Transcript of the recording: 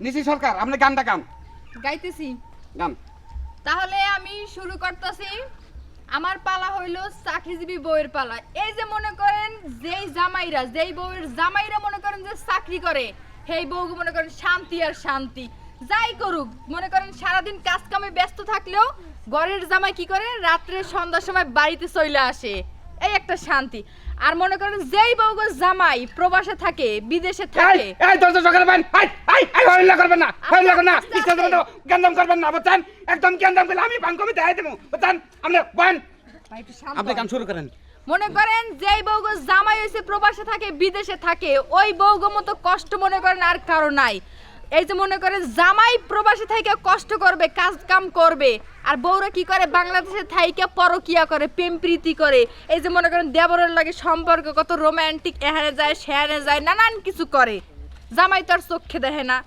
নিশি সরকার আপনি গানটা গান গাইতেছি। গান। তাহলে আমি শুরু করতেছি। আমার পালা হইল চাকরিজীবী বউয়ের পালা। এই যে মনে করেন যেই বউয়ের জামাইরা মনে করেন যে চাকরি করে, সেই বউ মনে করেন শান্তি আর শান্তি। যাই করুক মনে করেন সারাদিন কাজ কামে ব্যস্ত থাকলেও ঘরের জামাই কি করে, রাত্রে সন্ধ্যার সময় বাড়িতে চলে আসে, এই একটা শান্তি। আর মনে করেন যেই বউগো জামাই প্রবাসে থাকে, বিদেশে থাকে, এই দরজা সকালে বাইন হইলা করবেন না, হইলা করবেন না, ইচ্ছা মতো গন্ধম করবেন না, বুঝছেন? একদম গন্ধম করলে আমি পান কমে দেখাই দেবো, বুঝছেন? আপনি বাইন, ভাই একটু শান্ত আপনি হন। গান শুরু করেন। মনে করেন যেই বউগো জামাই হইছে প্রবাসে থাকে, বিদেশে থাকে, ওই বউগো মতো কষ্ট মনে করেন আর কারো নাই। এই যে মনে করেন জামাই প্রবাসে থেকে কষ্ট করবে, কাজ কাম করবে, আর বউরা কি করে বাংলাদেশে থাইকে পরকিয়া করে, প্রেম প্রীতি করে। এই যে মনে করেন দেবরের লাগে সম্পর্ক কত রোমান্টিক, এহানে যায় সেহানে যায়, নানান কিছু করে। জামাই তো আর চোখে দেখে না,